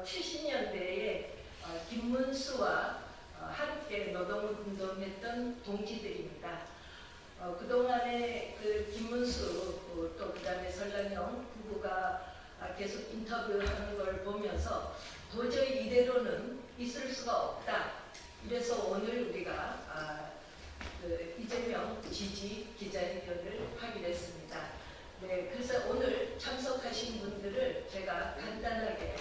70년대에 김문수와 함께 노동운동했던 동지들입니다. 그동안에 그 김문수 또 그다음에 설란영 부부가 계속 인터뷰하는 걸 보면서 도저히 이대로는 있을 수가 없다. 이래서 오늘 우리가 그 이재명 지지 기자회견을 하기로 했습니다. 네, 그래서 오늘 참석하신 분들을 제가 간단하게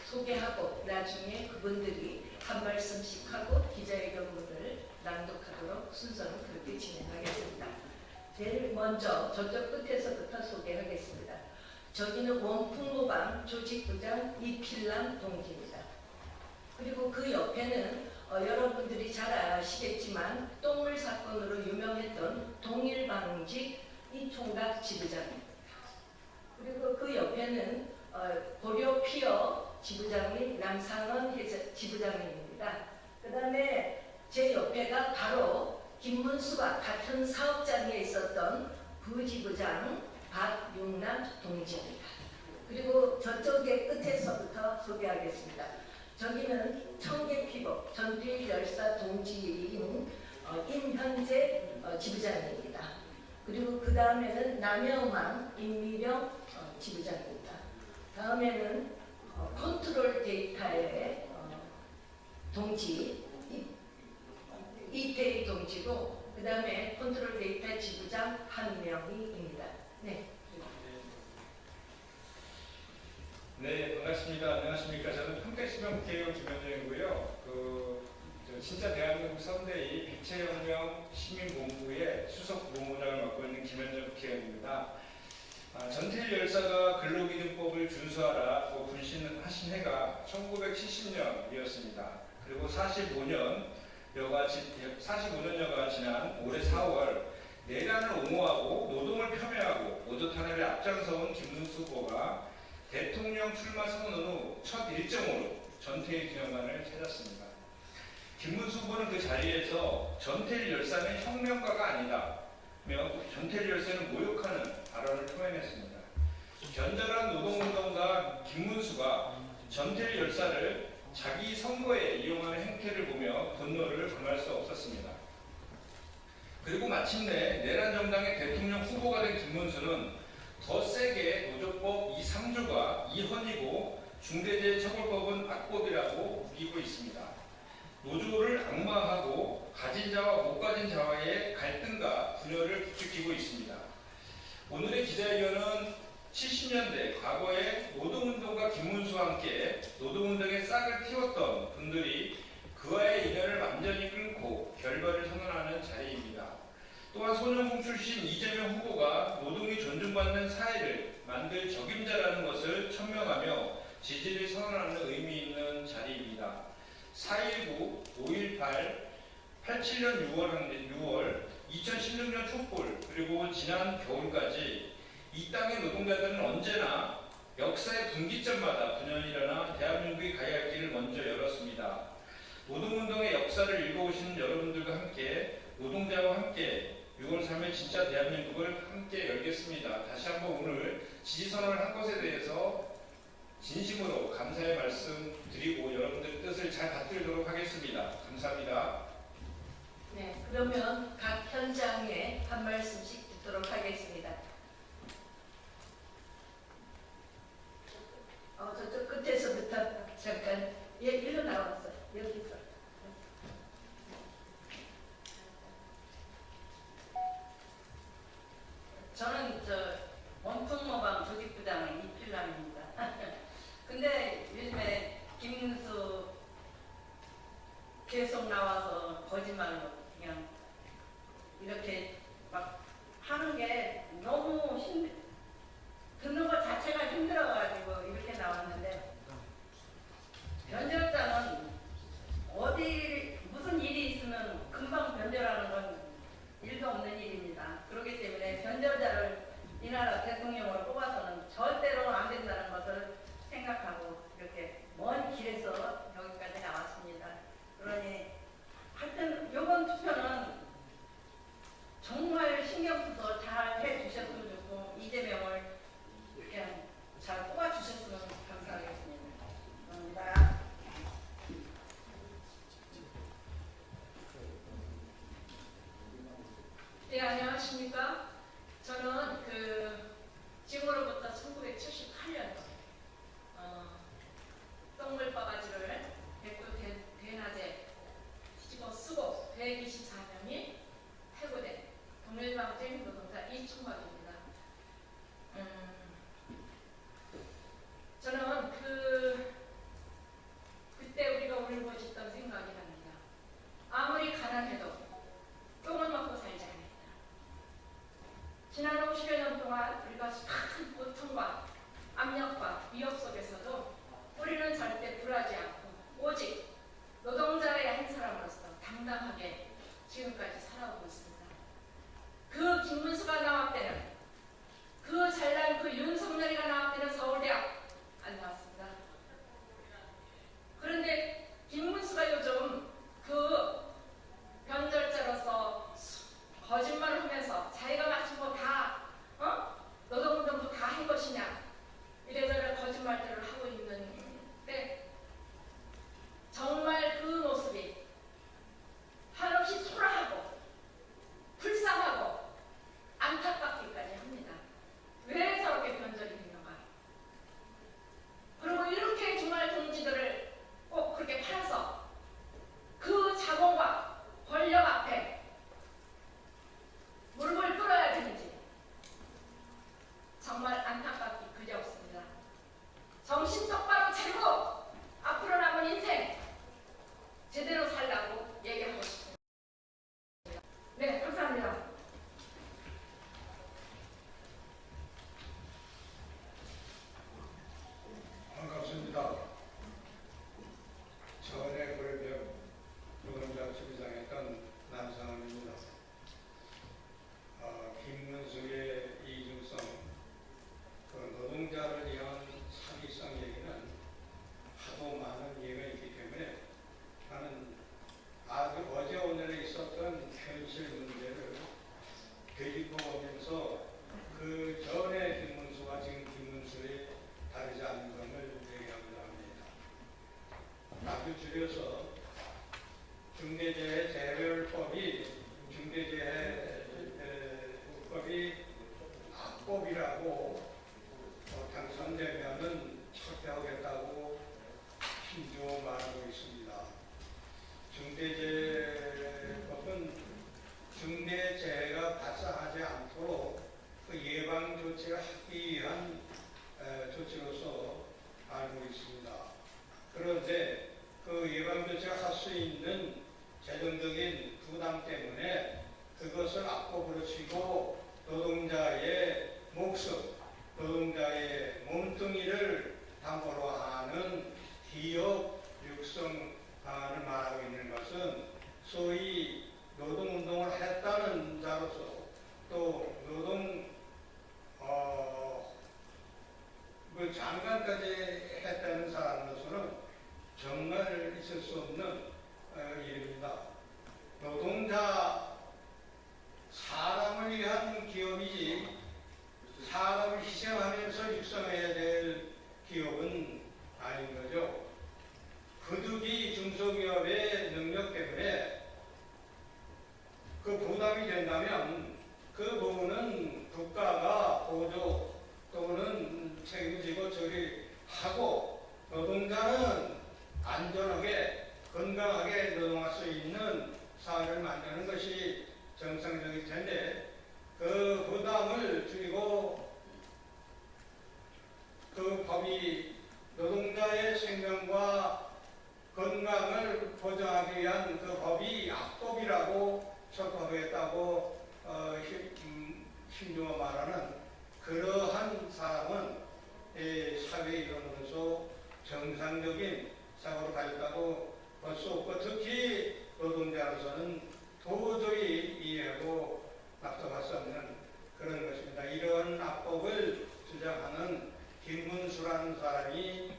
소개하고 나중에 그분들이 한 말씀씩 하고 기자회견문을 낭독하도록 순서는 그렇게 진행하겠습니다. 제일 먼저 저쪽 끝에서부터 소개하겠습니다. 저기는 원풍모방 조직부장 이필남 동지입니다. 그리고 그 옆에는 여러분들이 잘 아시겠지만 똥물 사건으로 유명했던 동일방직 이총각 지부장입니다. 그리고 그 옆에는 고려피어 지부장인 남상원 지부장님입니다. 그 다음에 제 옆에가 바로 김문수와 같은 사업장에 있었던 부지부장 박용남 동지입니다. 그리고 저쪽의 끝에서부터 소개하겠습니다. 저기는 청계피복 전주열사 동지인 임현재 지부장입니다. 그리고 그 다음에는 남영왕 임미령 지부장입니다. 다음에는 컨트롤 데이터의 동지 이태희 동지고, 그 다음에 컨트롤 데이터 지부장 한명희입니다. 네. 네, 반갑습니다. 안녕하십니까. 저는 평택시민국회의원 김현정이고요. 진짜 대한민국 3대2 백체혁명 시민본부의 수석 부본부장을 맡고 있는 김현정 국회의원입니다. 전태일 열사가 근로기준법을 준수하라고 분신하신 해가 1970년이었습니다. 그리고 45년여가 지난 올해 4월 내란을 옹호하고 노동을 폄훼하고 노조탄압에 앞장서온 김문수 후보가 대통령 출마 선언 후 첫 일정으로 전태일 기념관을 찾았습니다. 김문수 후보는 그 자리에서 전태일 열사는 혁명가가 아니다며 전태일 열사는 모욕하는 발언을 표현했습니다. 견절한 노동운동가 김문수가 전태일 열사를 자기 선거에 이용하는 행태를 보며 분노를 금할 수 없었습니다. 그리고 마침내 내란 정당의 대통령 후보가 된 김문수는 더 세게 노조법 2~3조가 이헌이고 중대재해처벌법은 악법이라고 우기고 있습니다. 노조를 악마하고 가진 자와 못 가진 자와의 갈등과 분열을 부추기고 있습니다. 오늘의 기자회견은 70년대 과거에 노동운동가 김문수와 함께 노동운동에 싹을 틔웠던 분들이 그와의 인연을 완전히 끊고 결별을 선언하는 자리입니다. 또한 소년공 출신 이재명 후보가 노동이 존중받는 사회를 만들 적임자라는 것을 천명하며 지지를 선언하는 의미 있는 자리입니다. 4.19, 5.18, 87년 6월, 2016년 촛불, 그리고 지난 겨울까지 이 땅의 노동자들은 언제나 역사의 분기점마다 분연히 일어나 대한민국이 가야 할 길을 먼저 열었습니다. 노동운동의 역사를 읽어오시는 여러분들과 함께 노동자와 함께 6월 3일 진짜 대한민국을 함께 열겠습니다. 다시 한번 오늘 지지선언을 한 것에 대해서 진심으로 감사의 말씀 드리고 여러분들 뜻을 잘 받들도록 하겠습니다. 감사합니다. 네, 그러면 각 현장에 한 말씀씩 듣도록 하겠습니다. 저쪽 끝에서부터 잠깐 일로 나왔어. 여기서. 저는 원풍모방 조직부장의 이필남입니다. 근데 요즘에 김문수 계속 나와서 거짓말로 그냥 이렇게 막 하는 게 너무 듣는 것 자체가 힘들어가지고 이렇게 나왔는데, 변절자는 어디 무슨 일이 있으면 금방 변절하는 건 일도 없는 일입니다. 그렇기 때문에 변절자를 이 나라 대통령으로 뽑아서는 절대로 안 된다는 것을 생각하고 이렇게 먼 길에서 여기까지 나왔습니다. 그러니 하여튼 요번 아주 줄여서 중대재해재별법이 중대재해법이 악법이라고 당선되면은 철폐하겠다고 힘주어 말하고 있습니다. 중대재해법은 중대재해가 발생하지 않도록 그 예방 조치를 하기 위한 조치로서 알고 있습니다. 그런데 그 예방 조치를 할 수 있는 재정적인 부담 때문에 그것을 악법으로 치고 노동자의 목숨, 노동자의 몸뚱이를 담보로 하는 기업 육성 방안을 말하고 있는 것은 소위 노동운동을 했다는 자로서 또 그 장관까지 했다는 사람으로서는 정말 있을 수 없는 일입니다. 노동자, 사람을 위한 기업이지 사람을 희생하면서 육성해야 될 기업은 아닌 거죠. 부득이 중소기업의 능력 때문에 그 부담이 된다면 그 부분은 국가가 보조 또는 책임지고 처리하고 노동자는 안전하게 건강하게 노동할 수 있는 사회를 만드는 것이 정상적일 텐데 그 부담을 줄이고 그 법이 노동자의 생명과 건강을 보장하기 위한 그 법이 악법이라고 철폐하겠다고 힘주어 말하는 그러한 사람은 사회에 일어나면서 정상적인 사고로 가졌다고 볼 수 없고 특히 노동자로서는 도저히 이해하고 납득할 수 없는 그런 것입니다. 이런 악법을 주장하는 김문수라는 사람이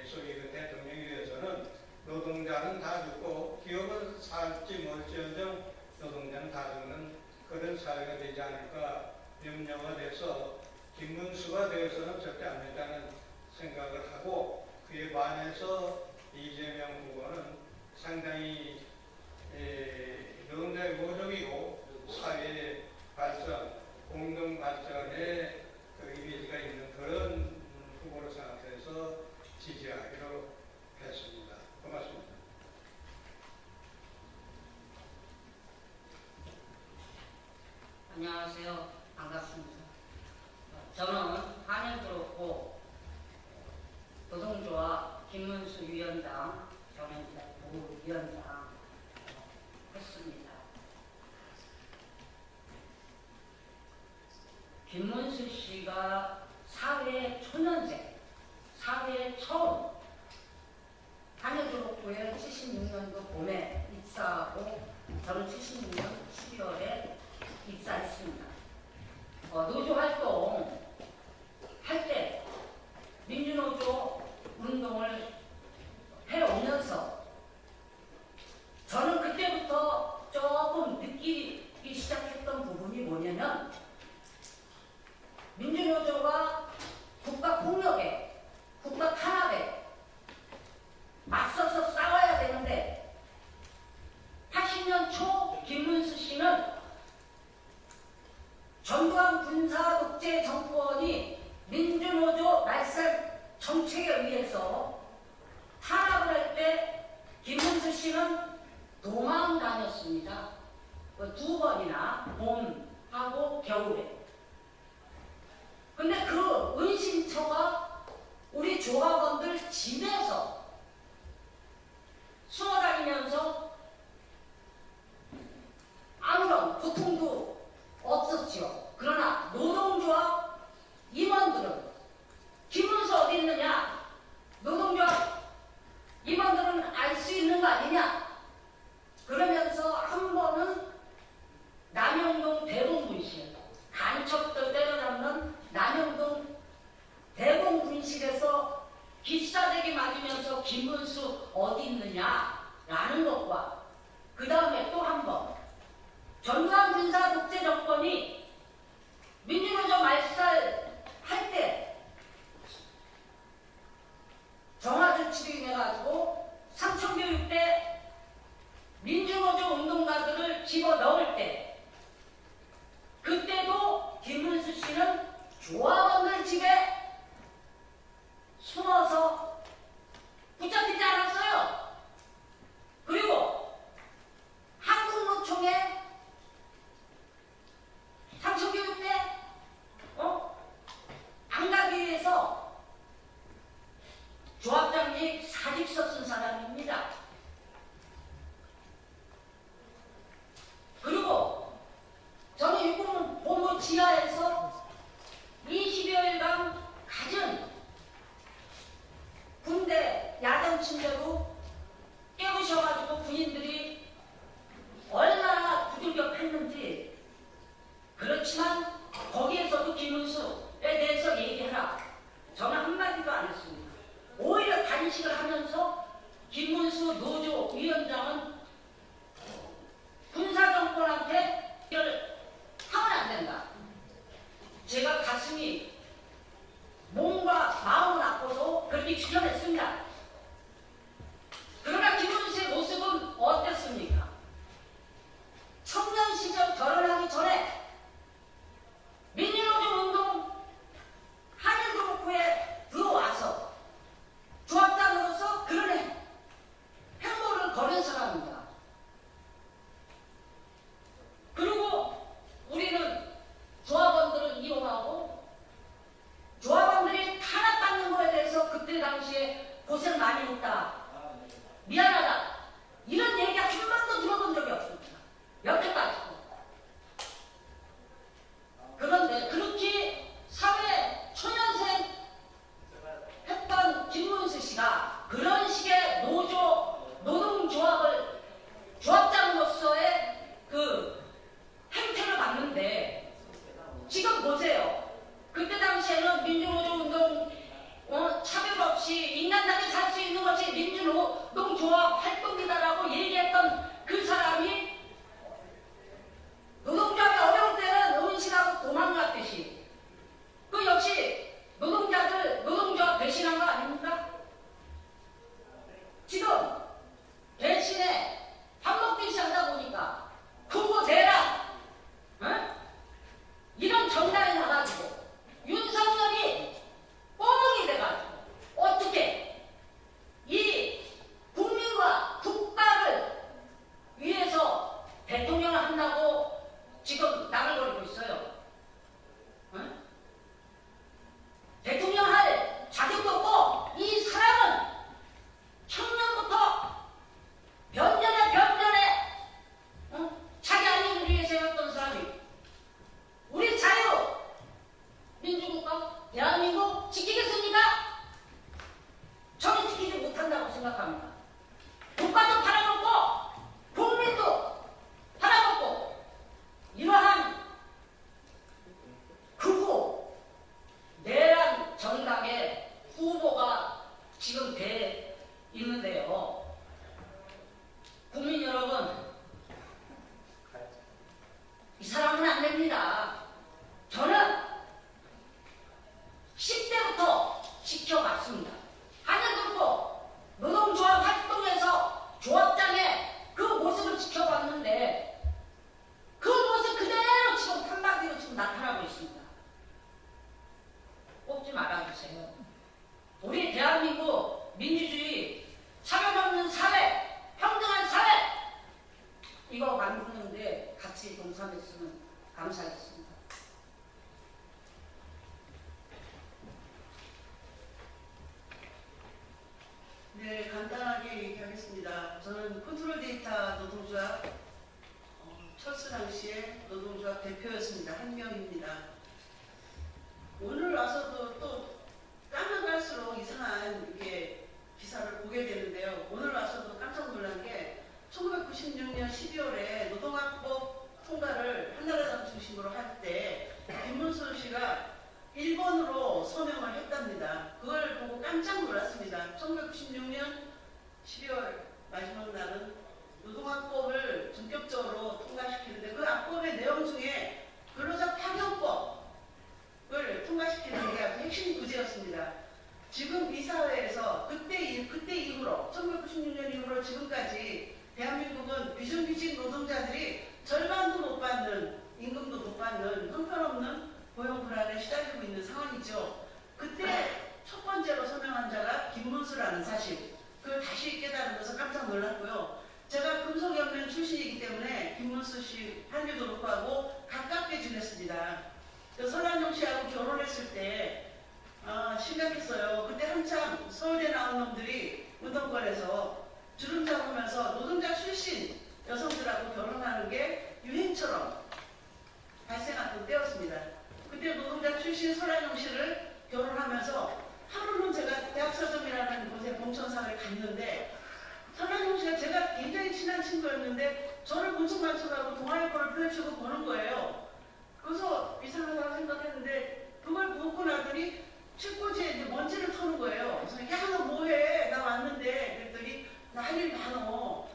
소위 그 대통령이 되어서는 노동자는 다 죽고 기업은 살지 못지언정 노동자는 다 죽는 그런 사회가 되지 않을까 염려가 돼서 김문수가 되어서는 절대 안 된다는 생각을 하고 그에 반해서 이재명 후보는 상당히 노동자의 모적이고 사회 발전, 공동 발전에 그 이미지가 있는 그런 후보로 생각해서 지지하기로 했습니다. 고맙습니다. 안녕하세요. 반갑습니다. 저는 한영그룹고 노동조합 김문수 위원장, 저는 이제 부위원장 했습니다. 김문수 씨가 사회 초년생, 사회 처음 한영그룹고에 76년도 봄에 입사하고 저는 76년 12월에 입사했습니다. 노조 활동 할 때 민주노조 운동을 해오면서 저는 그때부터 조금 느끼기 시작했던 부분이 뭐냐면 민주노조가 국가폭력에, 국가탄압에 맞서서 싸워야 되는데 80년 초 김문수 씨는 전두환 군사 독재 정권이 민주노조 말살 정책에 의해서 탄압을 할 때 김문수 씨는 도망 다녔습니다. 2번이나 봄하고 겨울에. 근데 그 은신처가 우리 조합원들 집에서 숨어 다니면서 아무런 고통도 없었죠. 그러나 노동조합 임원들은 김문수 어디 있느냐? 노동조합 임원들은 알 수 있는 거 아니냐? 그러면서 한 번은 남영동 대공분실, 간첩들 때려잡는 남영동 대공분실에서 기싸대기 맞으면서 김문수 어디 있느냐라는 것과 그 다음에 또 한 번 전두환 군사 독재 정권이 민주노조 말살할 때 정화조치로 인해가지고 삼성교육 때 민주노조 운동가들을 집어넣을 때 그때도 김문수 씨는 조합원들 집에 숨어서 붙잡히지 않았어요. 그리고 한국노총에 삼성교육 때 안 가기 위해서 조합장님 사직서 쓴 사람입니다. 그리고 저는 육군 본부 지하에서 20여일간 갖은 군대 야전 침대로 깨부셔가지고 군인들이 얼마나 두들겨 팼는지. 그렇지만 거기에서도 김문수에 대해서 얘기해라. 저는 한마디도 안 했습니다. 오히려 단식을 하면서 김문수 노조 위원장은 군사정권한테 이걸 하면 안 된다. 제가 가슴이 몸과 마음은 아파도 그렇게 지켜냈습니다. 그러나 김문수의 모습은 어땠습니까? 청년 시절 결혼하기 전에 민주노조 운동 한일그룹에 들어와서 조합장으로서 그런 행보를 거는 사람입니다. 그리고 우리는 조합원들을 이용하고 조합원들이 탄압받는 거에 대해서 그때 당시에 고생 많이 했다. 미안하다. 이런 얘기 한 번도 들어본 적이 없습니다. 여태까지. 그런데 그렇게 사회 초년생 했던 김문수 씨가 그런 식의 노동조합을 조합장으로서의 그 행태를 봤는데 지금 보세요. 그때 당시에는 민주노조 운동 차별 없이 인간답게 살 수 있는 것이 민주노동조합 활동이다라고 얘기했던 그 사람이 노동조합이 어려울 때는 은신하고 도망갔듯이 그 역시 노동조합 배신한 거 아닙니까? 지금 대신에 밥 먹듯이 하다 보니까 그거 내라 이런 정당이 나가지고 윤석열이 뻥이 돼가지고 어떻게 이 국민과 국가를 위해서 대통령을 한다고 지금 나글거리고 있어요. 대통령 할 자격도 없고 이 사람은 청년부터 변전에 자기 안위를 위해서 해왔던 사람이 우리 자유 민주국가 대한민국 지키겠습니까? 저는 지키지 못한다고 생각합니다. 국가도 팔아먹고 국민도 팔아먹고 이러한 극우 내란 정당의 후보가 지금 돼 있는데요. 국민 여러분, 이 사람은 안 됩니다. 저는 10대부터 지켜봤습니다. 한일그룹 노동조합 활동에서 조합장의 그 모습을 지켜봤는데 그 모습 그대로 지금 한마디로 지금 나타나고 있습니다. 꼭 좀 알아주세요. 우리 대한민국 민주주의, 차별 없는 사회, 평등한 사회 이거 만드는데 같이 동참했으면 감사하겠습니다. 네, 간단하게 얘기하겠습니다. 저는 컨트롤 데이터 노동조합 철수 당시에 노동조합 대표였습니다. 한 명입니다. 오늘 와서도 또 까면 갈수록 이상한 이렇게 기사를 보게 되는데요. 오늘 와서도 깜짝 놀란 게 1996년 12월에 노동학법 통과를 한나라당 중심으로 할 때 김문수 씨가 1번으로 서명을 했답니다. 그걸 보고 깜짝 놀랐습니다. 1996년 12월 마지막 날은 노동학법을 본격적으로 통과시키는데 그 악법의 내용 중에 근로자 파견법을 통과시키는 게 아주 핵심 구제였습니다. 지금 이 사회에서 그때 이후로 1996년 1966년 이후로 지금까지 대한민국은 비정규직 노동자들이 절반도 못 받는, 임금도 못 받는 형편없는 고용 불안에 시달리고 있는 상황이죠. 그때 첫 번째로 서명한 자가 김문수라는 사실, 그걸 다시 깨달으면서 깜짝 놀랐고요. 제가 금속연맹 출신이기 때문에 김문수 씨 한류도 높아하고 가깝게 지냈습니다. 설한용 씨하고 결혼했을 때 심각했어요. 그때 한참 서울대 나온 놈들이 운동권에서 주름 잡으면서 노동자 출신 여성들하고 결혼하는 게 유행처럼 발생했던 때였습니다. 그때 노동자 출신 설한용 씨를 결혼하면서 하루는 제가 대학 서점이라는 곳에 봉천상을 갔는데 설한용 씨가 제가 굉장히 친한 친구였는데 저를 본청반청하고 동아일보를 펼치고 보는 거예요. 그래서 이상하다고 생각했는데 그걸 보고 나더니 책꽂이에 이제 먼지를 터는 거예요. 그래서 야, 너 뭐해? 나 왔는데. 그랬더니 나 할 일 많어.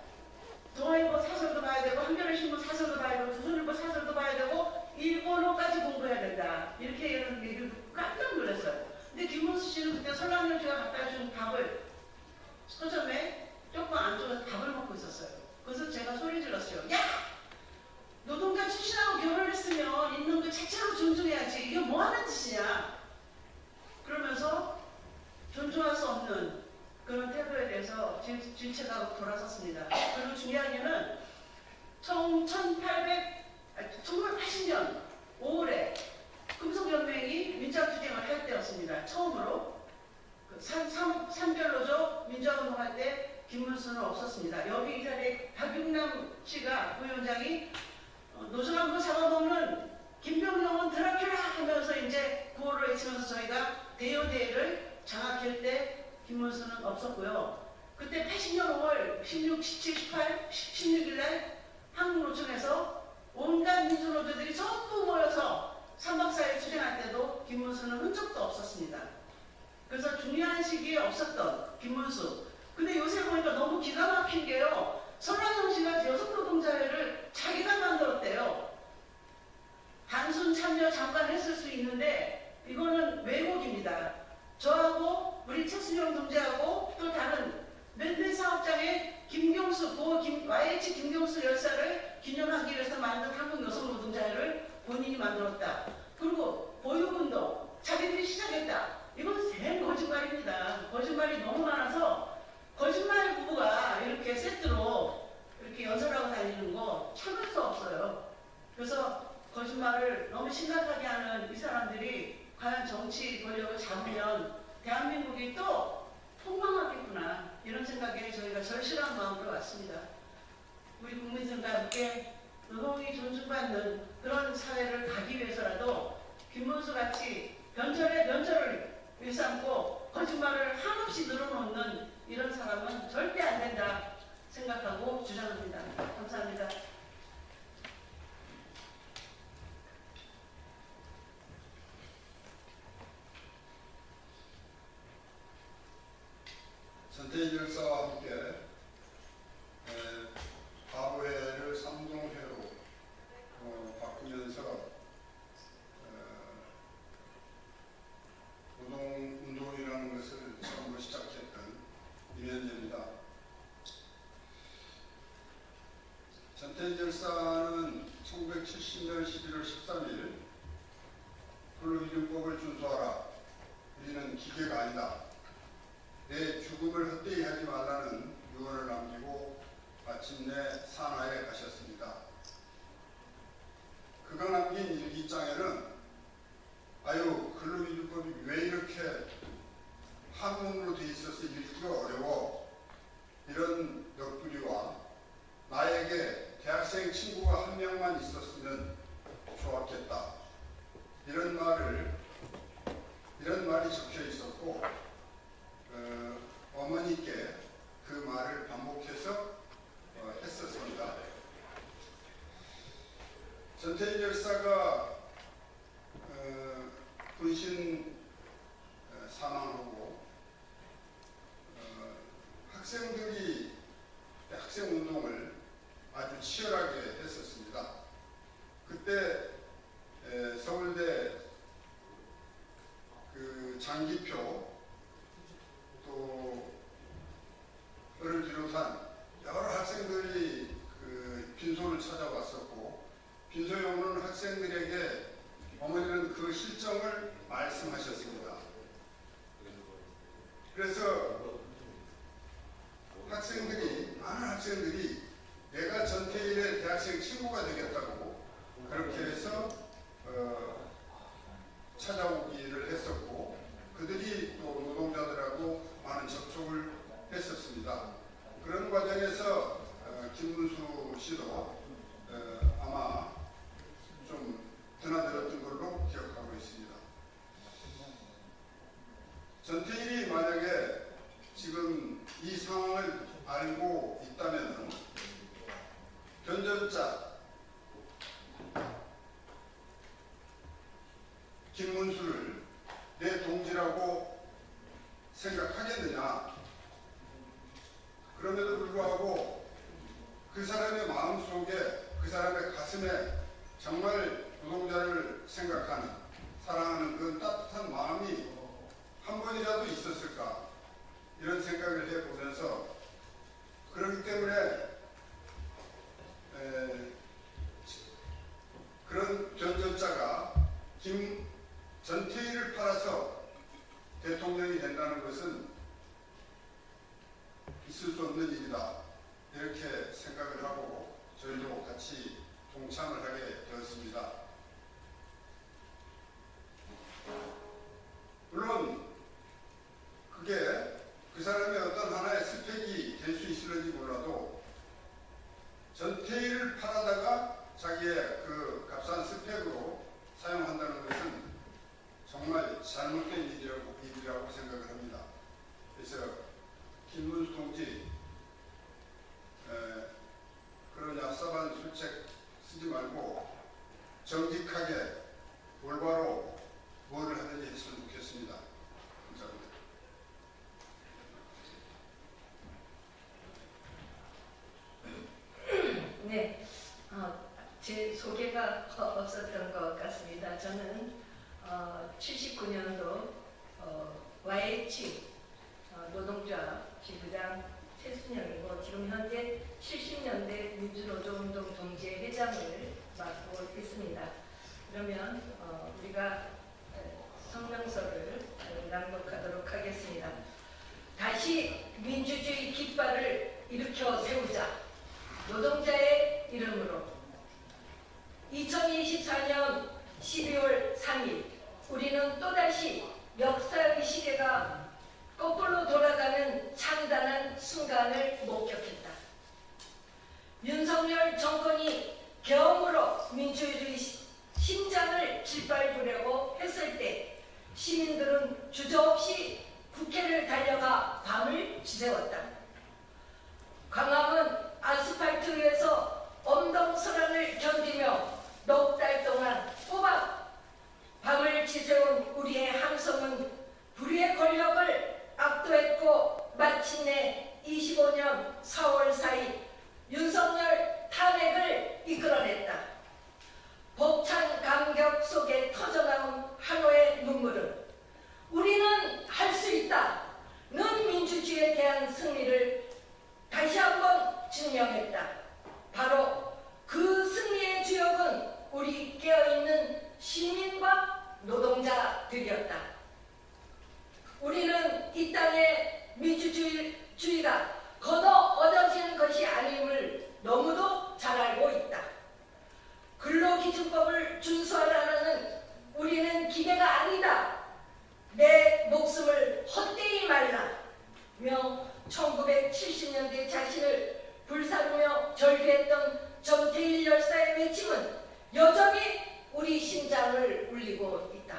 동아일보 사설도 봐야 되고 한겨레 신문 사설도 봐야 되고 조선일보 사설도 봐야 되고 일본어까지 공부해야 된다. 이렇게 이런 얘기를 듣고 깜짝 놀랐어요. 근데 김문수 씨는 그때 설랑용 씨가 갖다 준 밥을 서점에 조금 안쪽에서 밥을 먹고 있었어요. 그래서 제가 소리 질렀어요. 야! 노동자 출신하고 결혼했으면 있는 그 자체로 존중해야지. 이게 뭐 하는 짓이냐? 그러면서 존중할 수 없는 그런 태도에 대해서 질책하고 돌아섰습니다. 그리고 중요한 게는 1980년 5월에 금속연맹이 민주화투쟁을 할 때였습니다. 처음으로 산별로조 민주화운동할 때 김문수는 없었습니다. 여기 이 자리에 박용남 씨가 부위원장이 노조한 거 잡아먹는 김병룡은 드라큘라 하면서 이제 구호를 외치면서 저희가 대여대회를 장악할 때 김문수는 없었고요. 그때 80년 5월 16, 17, 18, 16일 날 한국노총에서 온갖 민주노조들이 전부 모여서 3박 4일 투쟁할 때도 김문수는 흔적도 없었습니다. 그래서 중요한 시기에 없었던 김문수. 근데 요새 보니까 너무 기가 막힌 게요. 설한용 씨가 여성노동자회를 자기가 만들었대요. 단순 참여 잠깐 했을 수 있는데 이거는 왜곡입니다. 저하고 우리 최순영 동지하고 또 다른 몇몇 사업장의 김경수, YH 김경수 열사를 기념하기 위해서 만든 한국여성노동자회를 본인이 만들었다. 그리고 보육운동 자기들이 시작했다. 이건 새 거짓말입니다. 거짓말이 너무 많아서 거짓말 부부가 이렇게 세트로 이렇게 연설하고 다니는 거 참을 수 없어요. 그래서 거짓말을 너무 심각하게 하는 이 사람들이 과연 정치 권력을 잡으면 대한민국이 또 폭망하겠구나 이런 생각에 저희가 절실한 마음으로 왔습니다. 우리 국민들과 함께 노동이 존중받는 그런 사회를 가기 위해서라도 김문수 같이 면절을 일삼고 거짓말을 한없이 늘어놓는 이런 사람은 절대 안 된다 생각하고 주장합니다. 감사합니다. 전태일 열사와 함께 바로회를 3동회로 바꾸면서 노동운동이라는 것을 처음으로 시작했던 이면제입니다. 전태일 열사는 1970년 11월 13일 근로기준법을 준수하라. 우리는 기계가 아니다. 내 죽음을 헛되이 하지 말라는 유언을 남기고 마침내 산하에 가셨습니다. 그가 남긴 일기장에는 아유 근로기준법이 왜 이렇게 한문으로 돼 있어서 읽기가 어려워 이런 넋두리와 나에게 대학생 친구가 한 명만 있었으면 좋았겠다 이런 말이 적혀 있었고 어머니께 그 말을 반복해서 했었습니다. 전태일 열사가 분신 사망하고 학생들이 학생운동을 아주 치열하게 했었습니다. 그때 서울대 그 장기표 또 예를 들어 접촉을 했었습니다. 그런 과정에서 김문수 씨도 아마 좀 드나들었던 걸로 기억하고 있습니다. 전태일이 만약에 지금 이 상황을 알고 있다면 변전자 김문수를 내 동지라고 생각하겠느냐? 그럼에도 불구하고 그 사람의 마음속에, 그 사람의 가슴에 정말 노동자를 생각하는, 사랑하는 그 따뜻한 마음이 한 번이라도 있었을까? 이런 생각을 해보면서, 그렇기 때문에 그런 변전자가 전태일을 팔아서 대통령이 된다는 것은 있을 수 없는 일이다. 이렇게 생각을 하고 저희도 같이 동참을 하게 되었습니다. 물론 그게 그 사람의 어떤 하나의 스펙이 될 수 있을지 몰라도 전태일을 팔아다가 자기의 그 값싼 스펙으로 사용한다는 것은 정말 잘못된 일이라고 생각을 합니다. 그래서 김문수 동지 그런 얍삽한 술책 쓰지 말고 정직하게 올바로 뭐를 하든지 했으면 좋겠습니다. 감사합니다. 네, 제 소개가 없었던 것 같습니다. 저는 79년도 YH 노동자 지부장 최순영이고 지금 현재 70년대 민주노동운동 동지회 회장을 맡고 있습니다. 그러면 우리가 성명서를 낭독하도록 하겠습니다. 다시 민주주의 깃발을 일으켜 세우자. 노동자의 이름으로 2024년 12월 3일 우리는 또다시 역사의 시계가 거꾸로 돌아가는 참담한 순간을 목격했다. 윤석열 정권이 겨우로 민주주의 심장을 짓밟으려고 했을 때 시민들은 주저없이 국회를 달려가 밤을 지새웠다. 광화문 아스팔트 위에서 엄동설한을 견디며 넉 달 동안 꼬박 밤을 지새운 우리의 함성은 불의의 권력을 압도했고 마침내 25년 4월 4일 윤석열 탄핵을 이끌어냈다. 벅찬 감격 속에 터져나온 한호의 눈물은 우리는 할 수 있다. 는 민주주의에 대한 승리를 다시 한번 증명했다. 바로 그 승리의 주역은 우리 깨어있는 시민과 노동자들이었다. 우리는 이 땅의 민주주의가 거둬 얻어지는 것이 아님을 너무도 잘 알고 있다. 근로기준법을 준수하라는 우리는 기계가 아니다. 내 목숨을 헛되이 말라며 1970년대 자신을 불사르며 절규했던 전태일 열사의 외침은 여전히 우리 심장을 울리고 있다.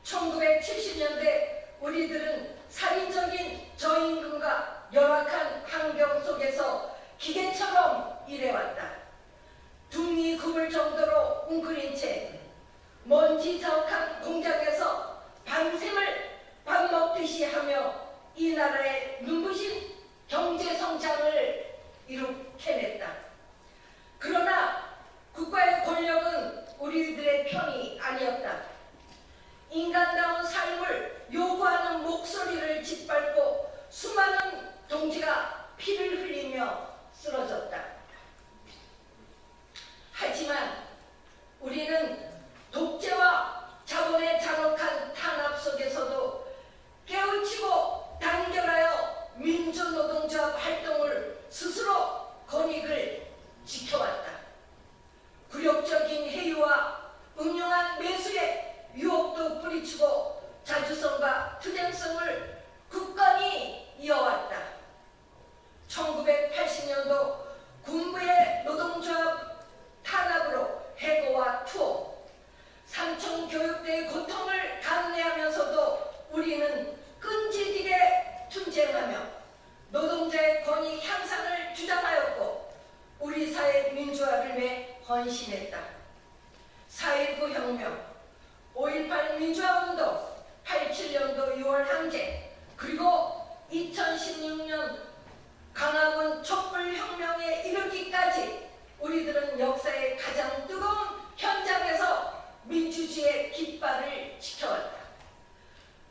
1970년대 우리들은 살인적인 저임금과 열악한 환경 속에서 기계처럼 일해왔다. 등이 굽을 정도로 웅크린 채 먼지 자욱한 공장에서 밤샘을 밥 먹듯이 하며 이 나라의 눈부신 경제 성장을 이룩해냈다. 그러나 국가의 권력은 우리들의 편이 아니었다. 인간다운 삶을 요구하는 목소리를 짓밟고 수많은 동지가 피를 흘리며 쓰러졌다. 하지만 우리는 독재와 자본의 잔혹한 탄압 속에서도 깨우치고 단결하여 민주노동조합 활동을 스스로 권익을 지켜왔다. 굴욕적인 해이와 음흉한 매수에 유혹도 뿌리치고 자주성과 투쟁성을 굳건히 헌신했다. 4.19 혁명, 5.18 민주화운동, 87년도 6월 항쟁, 그리고 2016년 광화문 촛불혁명에 이르기까지 우리들은 역사의 가장 뜨거운 현장에서 민주주의의 깃발을 지켜왔다.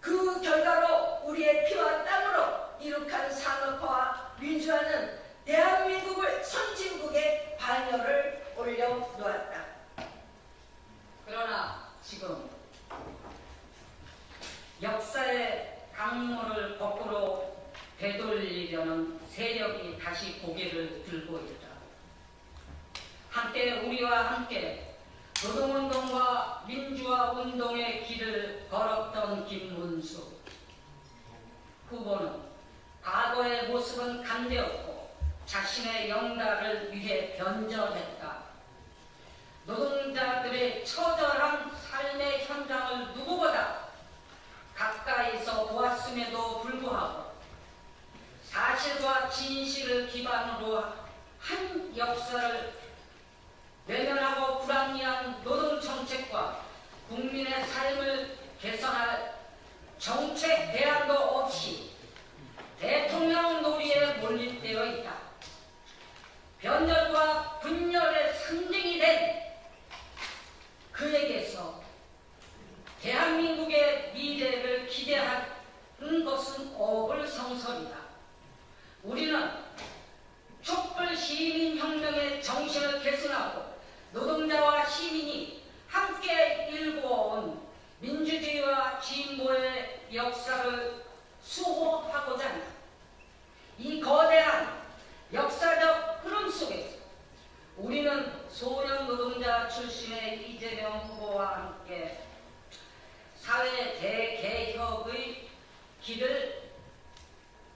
그 결과로 우리의 피와 땀으로 이룩한 산업화와 민주화는 대한민국을 선진국의 반열을 올려놓았다. 그러나 지금 역사의 강물을 거꾸로 되돌리려는 세력이 다시 고개를 들고 있다. 함께 우리와 함께 노동운동과 민주화운동의 길을 걸었던 김문수 후보는 과거의 모습은 간되었고 자신의 영달을 위해 변절했다. 노동자들의 처절한 삶의 현장을 누구보다 가까이서 보았음에도 불구하고 사실과 진실을 기반으로 한 역사를 외면하고 불합리한 노동정책과 국민의 삶을 개선할 정책 대안도 없이 대통령 놀이에 몰입되어 있다. 변절과 분열의 상징이 된 그에게서 대한민국의 미래를 기대하는 것은 어불성설이다. 우리는 촛불 시민혁명의 정신을 계승하고 노동자와 시민이 함께 일궈온 민주주의와 진보의 역사를 수호하고자 한다. 이 거대한 역사적 흐름 속에서 우리는 소년 노동자 출신의 이재명 후보와 함께 사회 대개혁의 길을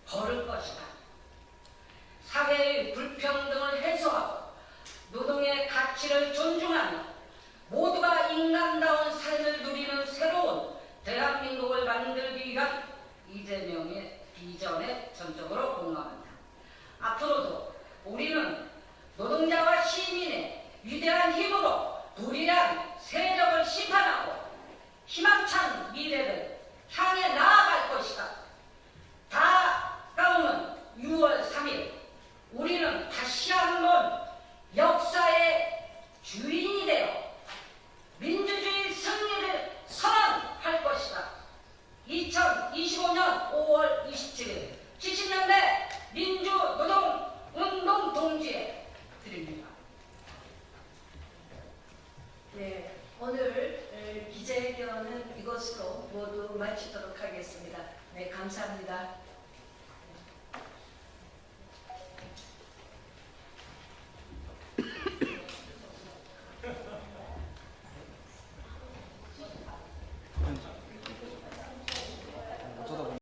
걸을 것이다. 사회의 불평등을 해소하고 노동의 가치를 존중하며 모두가 인간다운 삶을 누리는 새로운 대한민국을 만들기 위한 이재명의 비전에 전적으로 공감한다. 앞으로도 우리는 노동자와 시민의 위대한 힘으로 불의한 세력을 심판하고 희망찬 미래를 향해 나아갈 것이다.